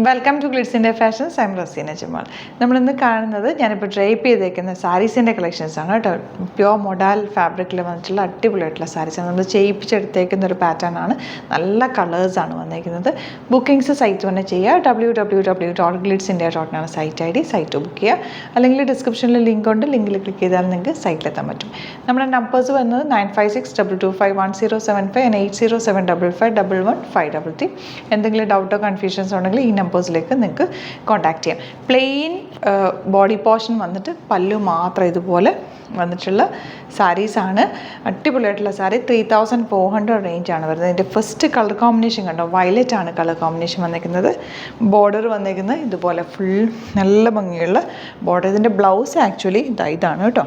Welcome to glitz India fashions. I am Raseena Jamal. നമ്മളിന്ന് കാണുന്നത് ഞാനിപ്പോൾ ഡ്രൈപ്പ് ചെയ്തേക്കുന്ന സാരീസിൻ്റെ കളക്ഷൻസാണ് കേട്ടോ. പ്യോർ മൊഡാൽ ഫാബ്രിക്കിൽ വന്നിട്ടുള്ള അടിപൊളിയായിട്ടുള്ള സാരീസാണ്. നമ്മൾ ചെയ്യിപ്പിച്ചെടുത്തേക്കുന്ന ഒരു പാറ്റേൺ ആണ്. നല്ല കളേഴ്സാണ് വന്നേക്കുന്നത്. ബുക്കിംഗ്സ് സൈറ്റ് തന്നെ ചെയ്യുക. www.glitzindia.in site ID. Site book ചെയ്യുക. അല്ലെങ്കിൽ ഡിസ്ക്രിപ്ഷനിൽ ലിങ്ക് ഉണ്ട്. ലിങ്കിൽ ക്ലിക്ക് ചെയ്താൽ നിങ്ങൾക്ക് സൈറ്റിലെത്താൻ പറ്റും. നമ്മുടെ നമ്പേഴ്സ് വരുന്നത് 9562251075 and 8075551153. എന്തെങ്കിലും ഡൗട്ടോ കൺഫ്യൂഷൻസ് ഉണ്ടെങ്കിൽ ഈ നമ്പേഴ്സിലേക്ക് നിങ്ങൾക്ക് കോൺടാക്ട് ചെയ്യാം. പ്ലെയിൻ ബോഡി പോർഷൻ വന്നിട്ട് പല്ലു മാത്രം ഇതുപോലെ വന്നിട്ടുള്ള സാരീസാണ്. അടിപൊളിയായിട്ടുള്ള സാരി 3400 റേഞ്ചാണ് വരുന്നത്. ഇതിൻ്റെ ഫസ്റ്റ് കളർ കോമ്പിനേഷൻ കണ്ടോ, വയലറ്റ് ആണ് കളർ കോമ്പിനേഷൻ വന്നിരിക്കുന്നത്. ബോർഡർ വന്നിരിക്കുന്നത് ഇതുപോലെ ഫുൾ നല്ല ഭംഗിയുള്ള ബോർഡർ. ഇതിൻ്റെ ബ്ലൗസ് ആക്ച്വലി ഇതാണ് കേട്ടോ.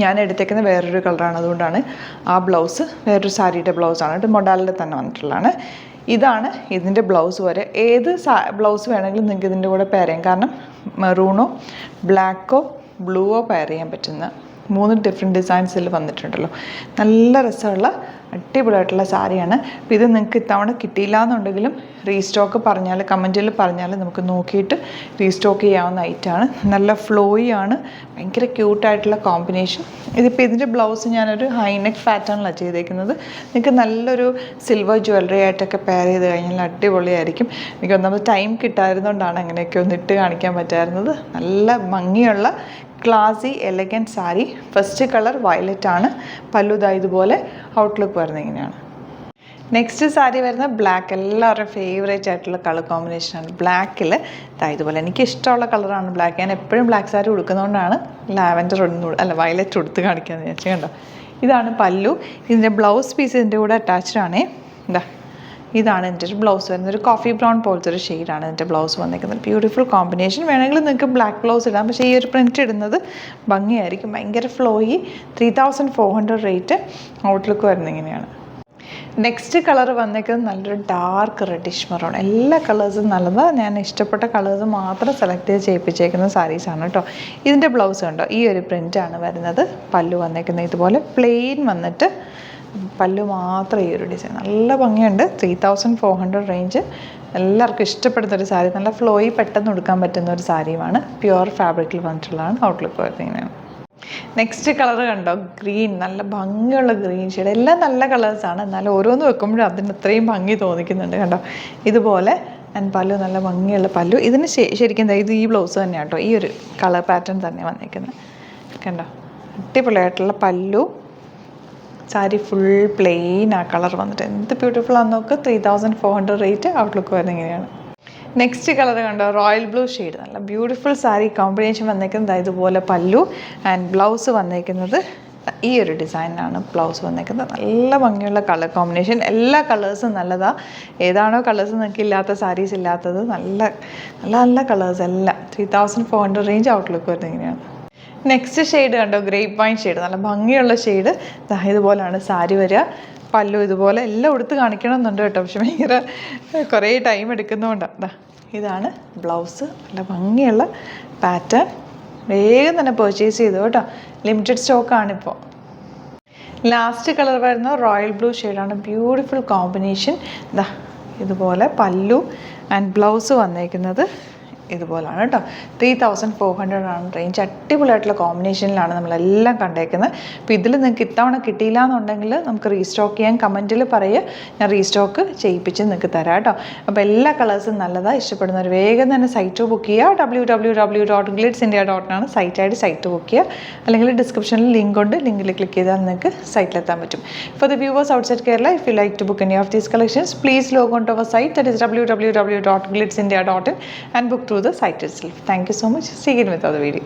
ഞാൻ എടുത്തേക്കുന്ന വേറൊരു കളറാണ്, അതുകൊണ്ടാണ് ആ ബ്ലൗസ് വേറൊരു സാരിയുടെ ബ്ലൗസാണ്. ഇത് മൊഡാലിൽ തന്നെ വന്നിട്ടുള്ളതാണ്. ഇതാണ് ഇതിൻ്റെ ബ്ലൗസ് വരെ. ഏത് ബ്ലൗസ് വേണമെങ്കിലും നിങ്ങൾക്ക് ഇതിൻ്റെ കൂടെ പെയർ ചെയ്യാം. കാരണം മെറൂണോ ബ്ലാക്കോ ബ്ലൂവോ പെയർ ചെയ്യാൻ പറ്റുന്ന 3 ഡിഫറെൻറ്റ് ഡിസൈൻസിൽ വന്നിട്ടുണ്ടല്ലോ. നല്ല രസമുള്ള അടിപൊളിയായിട്ടുള്ള സാരിയാണ്. അപ്പോൾ ഇത് നിങ്ങൾക്ക് ഇത്തവണ കിട്ടിയില്ല എന്നുണ്ടെങ്കിലും റീസ്റ്റോക്ക് പറഞ്ഞാൽ, കമൻറ്റിൽ പറഞ്ഞാൽ നമുക്ക് നോക്കിയിട്ട് റീസ്റ്റോക്ക് ചെയ്യാവുന്ന ഐറ്റമാണ്. നല്ല ഫ്ലോയി ആണ്, ഭയങ്കര ക്യൂട്ടായിട്ടുള്ള കോമ്പിനേഷൻ. ഇതിപ്പോൾ ഇതിൻ്റെ ബ്ലൗസ് ഞാനൊരു ഹൈനെക്ക് പാറ്റേണിലാണ് ചെയ്തേക്കുന്നത്. നിങ്ങൾക്ക് നല്ലൊരു സിൽവർ ജ്വല്ലറി ആയിട്ടൊക്കെ പെയർ ചെയ്ത് കഴിഞ്ഞാൽ അടിപൊളിയായിരിക്കും. എനിക്ക് ഒന്നാമത് ടൈം കിട്ടായിരുന്നുകൊണ്ടാണ് അങ്ങനെയൊക്കെ ഒന്ന് ഇട്ട് കാണിക്കാൻ പറ്റായിരുന്നത്. നല്ല ഭംഗിയുള്ള classy elegant sari. First colour violet ആണ്. പല്ലുദാ ഇതുപോലെ ഔട്ട്ലുക്ക് വരുന്നത് ഇങ്ങനെയാണ്. നെക്സ്റ്റ് സാരി വരുന്നത് ബ്ലാക്ക്. എല്ലാവരുടെയും ഫേവറേറ്റ് ആയിട്ടുള്ള കളർ കോമ്പിനേഷനാണ്. ബ്ലാക്കിൽ ഇതുപോലെ എനിക്ക് ഇഷ്ടമുള്ള കളറാണ് ബ്ലാക്ക്. ഞാൻ എപ്പോഴും ബ്ലാക്ക് സാരി ഉടുക്കുന്നതുകൊണ്ടാണ് ലാവൻഡർ വയലറ്റ് ഉടുത്ത് കാണിക്കാമെന്ന് വിചാരിച്ചു. കണ്ടോ, ഇതാണ് പല്ലു. ഇതിൻ്റെ ബ്ലൗസ് പീസ് ഇതിൻ്റെ കൂടെ അറ്റാച്ച്ഡ് ആണേ. ഇതാണ് എൻ്റെ ഒരു ബ്ലൗസ് വരുന്നത്. ഒരു കോഫി ബ്രൗൺ പോലത്തെ ഒരു ഷെയ്ഡാണ് എൻ്റെ ബ്ലൗസ് വന്നിരിക്കുന്നത്. Beautiful combination. വേണമെങ്കിൽ നിങ്ങൾക്ക് ബ്ലാക്ക് ബ്ലൗസ് ഇടാം, പക്ഷേ ഈ ഒരു പ്രിൻറ്റ് ഇടുന്നത് ഭംഗിയായിരിക്കും. ഭയങ്കര ഫ്ലോയി. 3400 റേറ്റ്. ഔട്ട്ലുക്ക് വരുന്നത് ഇങ്ങനെയാണ്. നെക്സ്റ്റ് കളർ വന്നേക്കുന്നത് നല്ലൊരു ഡാർക്ക് റെഡിഷ് മെറൂൺ. എല്ലാ കളേഴ്സും നല്ലതാണ്. ഞാൻ ഇഷ്ടപ്പെട്ട കളേഴ്സ് മാത്രം സെലക്ട് ചെയ്ത് ചെയ്യിപ്പിച്ചേക്കുന്ന സാരീസാണ് കേട്ടോ. ഇതിൻ്റെ ബ്ലൗസ് കണ്ടോ, ഈ ഒരു പ്രിൻ്റാണ് വരുന്നത്. പല്ലു വന്നേക്കുന്നത് ഇതുപോലെ പ്ലെയിൻ വന്നിട്ട് പല്ലു മാത്രം ഈ ഒരു ഡിസൈൻ. നല്ല ഭംഗിയുണ്ട്. 3400 റേഞ്ച്. എല്ലാവർക്കും ഇഷ്ടപ്പെടുന്നൊരു സാരി. നല്ല ഫ്ലോയി പെട്ടെന്ന് ഉടുക്കാൻ പറ്റുന്ന ഒരു സാരിയുമാണ്. പ്യുവർ ഫാബ്രിക്കിൽ വന്നിട്ടുള്ളതാണ്. ഔട്ട്ലുക്ക് വരുന്നത്. നെക്സ്റ്റ് കളർ കണ്ടോ, ഗ്രീൻ. നല്ല ഭംഗിയുള്ള ഗ്രീൻ ഷെയ്ഡ്. എല്ലാം നല്ല കളേഴ്സാണ്, എന്നാലും ഓരോന്ന് വെക്കുമ്പോഴും അതിന് അത്രയും ഭംഗി തോന്നിക്കുന്നുണ്ട്. കണ്ടോ, ഇതുപോലെ പല്ലു നല്ല ഭംഗിയുള്ള പല്ലു. ഇതിന് ശരിക്കും ഇത് ഈ ബ്ലൗസ് തന്നെയാണ് കേട്ടോ. ഈ ഒരു കളർ പാറ്റേൺ തന്നെ വന്നിരിക്കുന്നത്. കണ്ടോ, അടിപൊളിയായിട്ടുള്ള പല്ലു. സാരി ഫുൾ പ്ലെയിൻ ആ കളർ വന്നിട്ട് എന്ത് ബ്യൂട്ടിഫുൾ ആണെന്ന് നോക്ക്. 3400 റേറ്റ്. ഔട്ട്ലുക്ക് വരുന്നത് ഇങ്ങനെയാണ്. നെക്സ്റ്റ് കളർ കണ്ടോ, റോയൽ ബ്ലൂ ഷെയ്ഡ്. നല്ല ബ്യൂട്ടിഫുൾ സാരി കോമ്പിനേഷൻ വന്നേക്കുന്നത്. ഇതുപോലെ പല്ലു ബ്ലൗസ് വന്നേക്കുന്നത് ഈ ഒരു ഡിസൈനാണ് ബ്ലൗസ് വന്നേക്കുന്നത്. നല്ല ഭംഗിയുള്ള കളർ കോമ്പിനേഷൻ. എല്ലാ കളേഴ്സും നല്ലതാണ്. ഏതാണോ കളേഴ്സ് നിങ്ങൾക്ക് ഇല്ലാത്ത സാരീസ് ഇല്ലാത്തത്, നല്ല നല്ല നല്ല കളേഴ്സ് എല്ലാം. 3400 റേഞ്ച്. ഔട്ട്ലുക്ക് വരുന്നത് ഇങ്ങനെയാണ്. നെക്സ്റ്റ് ഷെയ്ഡ് കണ്ടോ, ഗ്രേപ്പ് വൈൻ ഷെയ്ഡ്. നല്ല ഭംഗിയുള്ള ഷെയ്ഡ്. ഇതുപോലെയാണ് സാരി വരിക. പല്ലു ഇതുപോലെ എല്ലാം ഉടുത്ത് കാണിക്കണമെന്നുണ്ട് കേട്ടോ, പക്ഷെ ഭയങ്കര കുറേ ടൈം എടുക്കുന്നതുകൊണ്ടാണ്. ഇതാണ് ബ്ലൗസ്. നല്ല ഭംഗിയുള്ള പാറ്റേൺ. വേഗം തന്നെ പർച്ചേസ് ചെയ്തു കേട്ടോ. ലിമിറ്റഡ് സ്റ്റോക്കാണിപ്പോൾ. ലാസ്റ്റ് കളർ വരുന്നത് റോയൽ ബ്ലൂ ഷെയ്ഡാണ്. Beautiful combination. ഇതുപോലെ പല്ലു ബ്ലൗസ് വന്നേക്കുന്നത് ഇതുപോലാണ് കേട്ടോ. 3400 ആണ് റേഞ്ച്. അടിപൊളിയായിട്ടുള്ള കോമ്പിനേഷനിലാണ് നമ്മളെല്ലാം കണ്ടേക്കുന്നത്. അപ്പോൾ ഇതിൽ നിങ്ങൾക്ക് ഇത്തവണ കിട്ടിയില്ല എന്നുണ്ടെങ്കിൽ നമുക്ക് റീസ്റ്റോക്ക് ചെയ്യാൻ കമൻറ്റിൽ പറയുക. ഞാൻ റീസ്റ്റോക്ക് ചെയ്യിപ്പിച്ച് നിങ്ങൾക്ക് തരാം കേട്ടോ. അപ്പോൾ എല്ലാ കളേഴ്സും നല്ലതാണ്. ഇഷ്ടപ്പെടുന്നവർ വേഗം തന്നെ സൈറ്റ് ബുക്ക് ചെയ്യുക. www.glitzindia.in site ID. Site book ചെയ്യുക. അല്ലെങ്കിൽ ഡിസ്ക്രിപ്ഷനിൽ ലിങ്ക് ഉണ്ട്. ലിങ്കിൽ ക്ലിക്ക് ചെയ്താൽ നിങ്ങൾക്ക് സൈറ്റിലെത്താൻ പറ്റും. For the viewers outside Kerala, if you like to book any of these collections, please log on to our site, that is www.glitzindia.in, and book through the site itself. Thank you so much. See you in with other video.